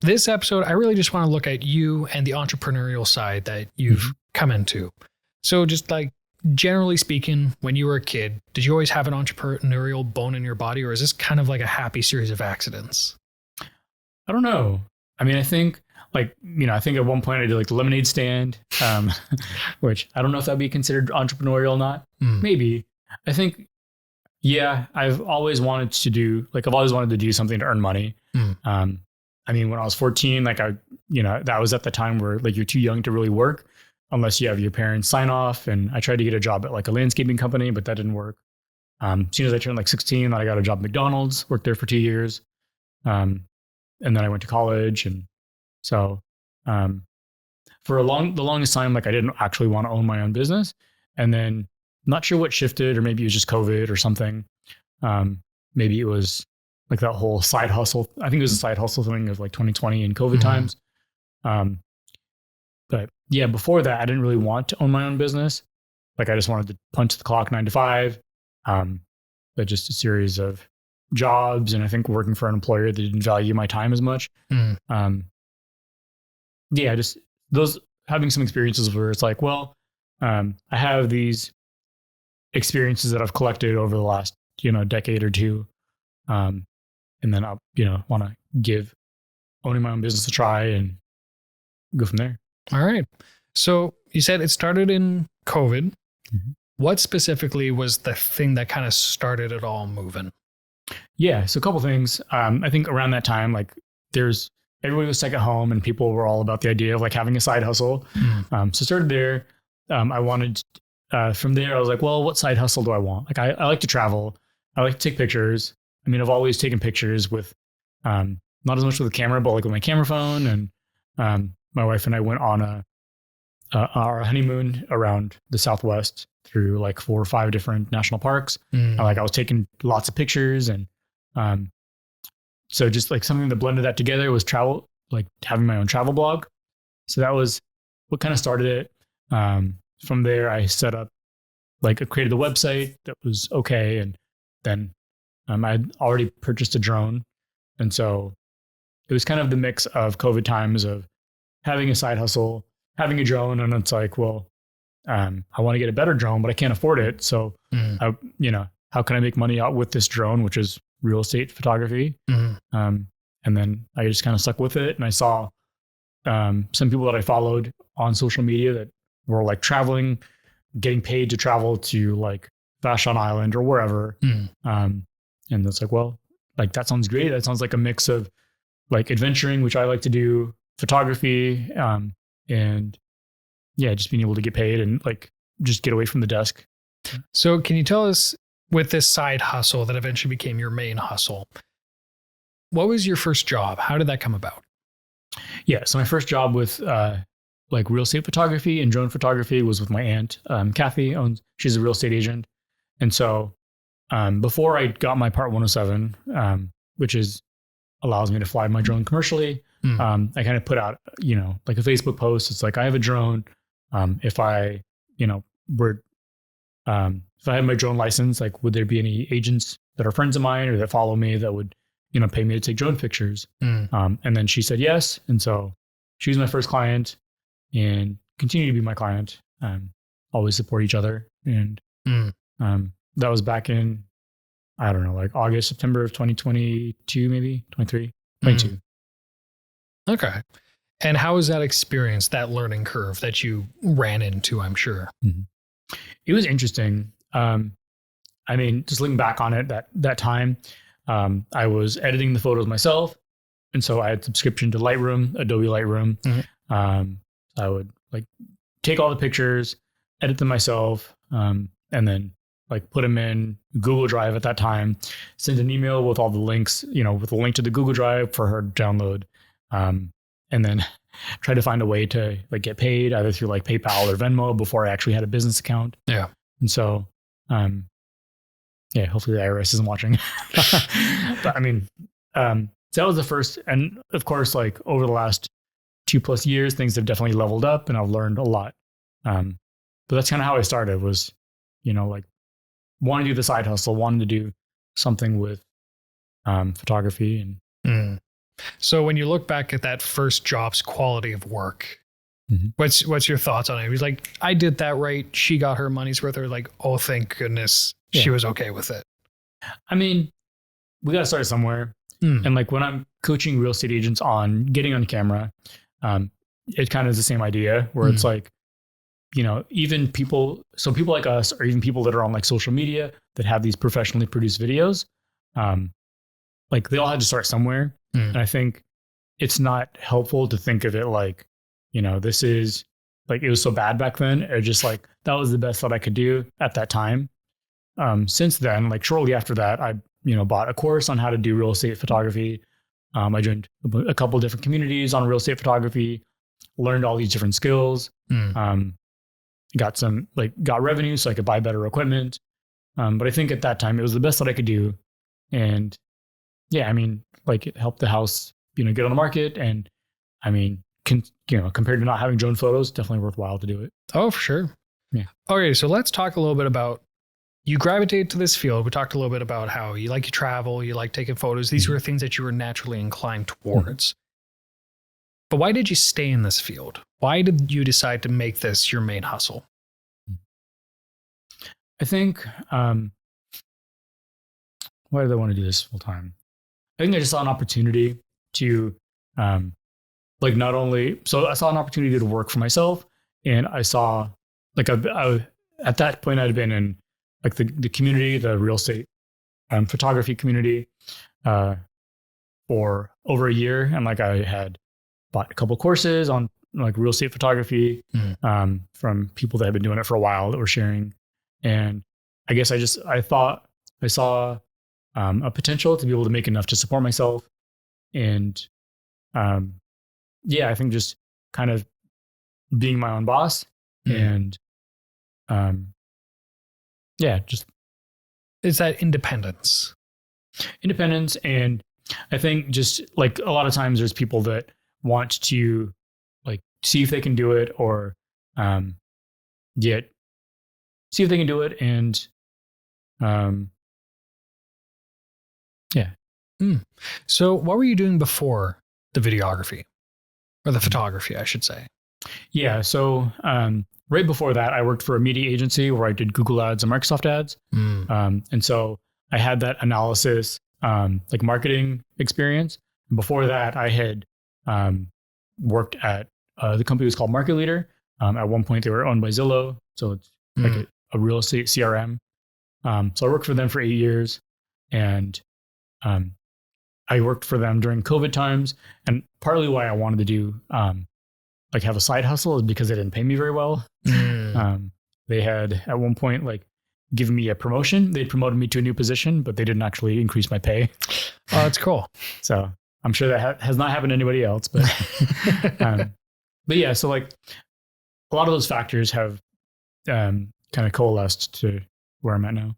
this episode, I really just want to look at you and the entrepreneurial side that you've come into. So just like generally speaking, when you were a kid, did you always have an entrepreneurial bone in your body, or is this kind of like a happy series of accidents? I don't know. I mean, I think I think at one point I did like the lemonade stand, which I don't know if that'd be considered entrepreneurial or not. Maybe. I think, yeah, I've always wanted to do something to earn money. I mean, when I was 14, that was at the time where like you're too young to really work unless you have your parents sign off. And I tried to get a job at like a landscaping company, but that didn't work. As soon as I turned like 16, I got a job at McDonald's, worked there for 2 years. And then I went to college. And so for the longest time, like I didn't actually want to own my own business. And then not sure what shifted, or maybe it was just COVID or something. Maybe it was like that whole side hustle. I think it was a side hustle thing of like 2020 and COVID times. But yeah, before that, I didn't really want to own my own business. Like I just wanted to punch the clock 9 to 5. But just a series of jobs, and I think working for an employer that didn't value my time as much. Just those having some experiences where it's like, well, I have these experiences that I've collected over the last, decade or two. And then I'll, want to give owning my own business a try and go from there. All right. So you said it started in COVID. What specifically was the thing that kind of started it all moving? Yeah. So a couple things. I think around that time, like everybody was stuck at home and people were all about the idea of like having a side hustle. So started there. I wanted, from there, I was like, well, what side hustle do I want? Like I like to travel. I like to take pictures. I mean, I've always taken pictures with, not as much with a camera, but like with my camera phone. And my wife and I went on our honeymoon around the Southwest through like 4 or 5 different national parks. I was taking lots of pictures, and so just like something that blended that together was travel, like having my own travel blog. So that was what kind of started it. From there, I set up, I created the website that was okay, and then I had already purchased a drone, and so it was kind of the mix of COVID times of having a side hustle, having a drone, and it's like, well, I want to get a better drone, but I can't afford it. So, how can I make money out with this drone, which is real estate photography? And then I just kind of stuck with it. And I saw some people that I followed on social media that were like traveling, getting paid to travel to like Vashon Island or wherever. And it's like, well, like that sounds great. That sounds like a mix of like adventuring, which I like to do, photography, and yeah, just being able to get paid and like just get away from the desk. So can you tell us, with this side hustle that eventually became your main hustle, what was your first job? How did that come about? Yeah. So my first job with like real estate photography and drone photography was with my aunt, Kathy. She's a real estate agent. And so before I got my Part 107, which allows me to fly my drone commercially, I kind of put out, like a Facebook post. It's like, I have a drone. If I had my drone license, like, would there be any agents that are friends of mine or that follow me that would, pay me to take drone pictures? And then she said yes. And so she was my first client and continued to be my client. Always support each other. And that was back in, I don't know, like August, September of 2022, maybe 23, 22. Okay. And how was that experience, that learning curve that you ran into, I'm sure? It was interesting. I mean, just looking back on it, that time, I was editing the photos myself. And so I had subscription to Lightroom, Adobe Lightroom. I would like take all the pictures, edit them myself, and then like put them in Google Drive at that time, send an email with all the links, with a link to the Google Drive for her to download. And then try to find a way to like get paid either through like PayPal or Venmo before I actually had a business account. Yeah. And so, hopefully the IRS isn't watching. But I mean, so that was the first. And of course, like over the last 2+ years, things have definitely leveled up and I've learned a lot. But that's kind of how I started was, like wanting to do the side hustle, wanting to do something with photography. And So when you look back at that first job's quality of work, what's your thoughts on it? He was like, I did that right. She got her money's worth. Or like, oh, thank goodness she was okay with it. I mean, we got to start somewhere. And like when I'm coaching real estate agents on getting on camera, it kind of is the same idea where it's like, you know, even people like us, or even people that are on like social media that have these professionally produced videos, like they all had to start somewhere. And I think it's not helpful to think of it like, you know, this is like, it was so bad back then, or just like, that was the best that I could do at that time. Since then, like shortly after that, I, you know, bought a course on how to do real estate photography. I joined a couple of different communities on real estate photography, learned all these different skills, got revenue so I could buy better equipment. But I think at that time it was the best that I could do. And yeah, I mean, like it helped the house, you know, get on the market. And I mean, you know, compared to not having drone photos, definitely worthwhile to do it. Oh, for sure. Yeah. Okay. So let's talk a little bit about, you gravitated to this field. We talked a little bit about how you like to travel, you like taking photos. These were things that you were naturally inclined towards. But why did you stay in this field? Why did you decide to make this your main hustle? I think, why did I want to do this full time? I think I just saw an opportunity to, like not only, so I saw an opportunity to work for myself, and I saw like I at that point I'd been in like the community, the real estate photography community, for over a year. And like I had bought a couple courses on like real estate photography from people that had been doing it for a while that were sharing. And I guess I thought I saw a potential to be able to make enough to support myself. And yeah, I think just kind of being my own boss and yeah, just it's that independence. And I think just like a lot of times there's people that want to like see if they can do it, or see if they can do it. And yeah. So what were you doing before the videography, or the photography, I should say? Yeah. So right before that, I worked for a media agency where I did Google ads and Microsoft ads. And so I had that analysis, like marketing experience. Before that, I had worked at the company was called Market Leader. At one point, they were owned by Zillow. So it's like a real estate CRM. So I worked for them for 8 years, and I worked for them during COVID times. And partly why I wanted to do like have a side hustle is because they didn't pay me very well. They had at one point like given me a promotion. They promoted me to a new position, but they didn't actually increase my pay. Oh, that's cool. So I'm sure that has not happened to anybody else, but but yeah. So like a lot of those factors have kind of coalesced to where I'm at now.